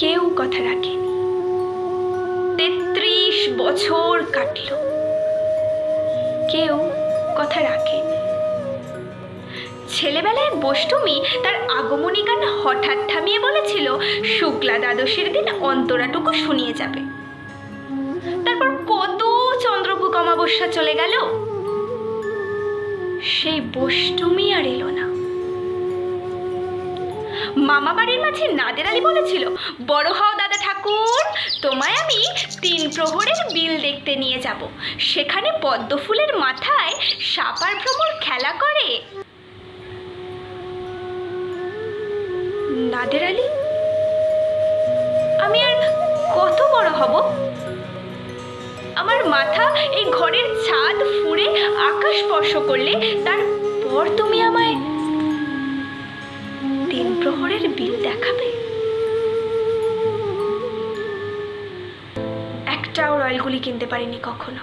কেউ কথা রাখেনি। 33 বছর কাটল, কেউ কথা রাখেনি। ছেলেবেলায় বষ্টমী তার আগমনী গান হঠাৎ থামিয়ে বলেছিল শুক্লা দ্বাদশীর দিন অন্তরাটুকু শুনিয়ে যাবে। তারপর কত চন্দ্রভুক অমাবস্যা চলে গেল, সেই বষ্টমী আর এলো না। মামা বাড়ির মাঝে নাদের আলী বলেছিল, বড় হও দাদা ঠাকুর, তোমায় আমি 3 প্রহরের বিল দেখতে নিয়ে যাব, সেখানে পদ্ম ফুলের মাথায় সাপ আর ভ্রমর খেলা করে। নাদের আলী, আমি আর কত বড় হব? আমার মাথা এই ঘরের ছাদ ফুঁড়ে আকাশ স্পর্শ করলে তারপর তুমি আমায় 3 প্রহরের বিল দেখাবে? একটাও রয়্যালগুলি কিনতে পারিনি কখনো।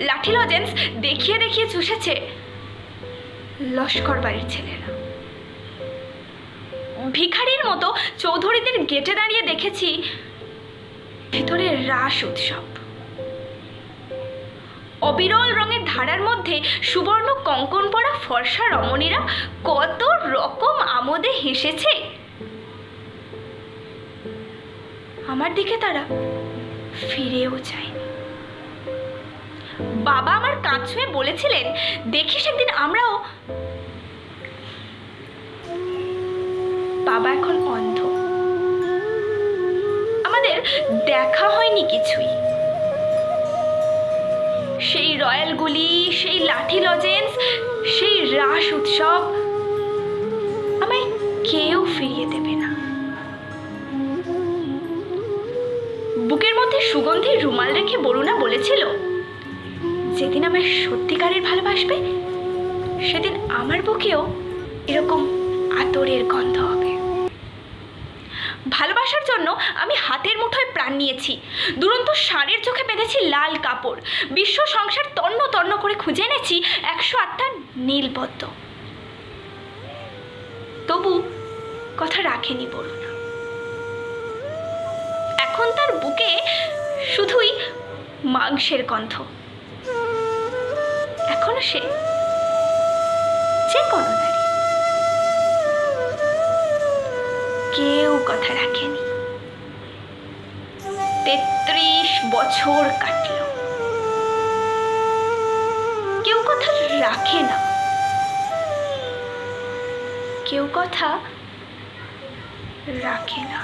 লাঠি লজেন্স দেখিয়ে দেখিয়ে চুষেছে লস্কর বাড়ির ছেলেরা। ভিখারির মতো চৌধুরীদের গেটে দাঁড়িয়ে দেখেছি ভিতরে রাস উৎসব। অবিরল রঙের ধারার মধ্যে সুবর্ণ কঙ্কন পরা ফর্সা রমণীরা কত রকম আমোদে হেসেছে। আমার দিকে তারা ফিরেও যায়নি। বাবা আমার কাঁধ ছুঁয়ে বলেছিলেন, দেখিস একদিন আমরাও। বাবা এখন অন্ধ, আমাদের দেখা হয়নি কিছুই। সেই রয়্যালগুলি, সেই লাঠি লজেন্স, সেই রাস উৎসব আমায় কেউ ফিরিয়ে দেবে না। বুকের মধ্যে সুগন্ধি রুমাল রেখে বরুণা বলেছিল, যেদিন আমায় সত্যিকারের ভালোবাসবে সেদিন আমার বুকেও এরকম আতরের গন্ধ হবে। ভালোবাসার জন্য আমি হাতের মুঠোয় প্রাণ নিয়েছি, দুরন্ত ষাঁড়ের চোখে বেঁধেছি লাল কাপড়, বিশ্ব সংসার তন্ন তন্ন করে খুঁজে এনেছি 108টা নীলপদ্ম। তবু কথা রাখেনি বরুণা। এখন তার বুকে শুধুই মাংসের গন্ধ। এখনো সে যে কোনো নারী। কেউ কথা রাখেনি। 33 বছর কাটল, কেউ কথা রাখে না, কেউ কথা রাখে না।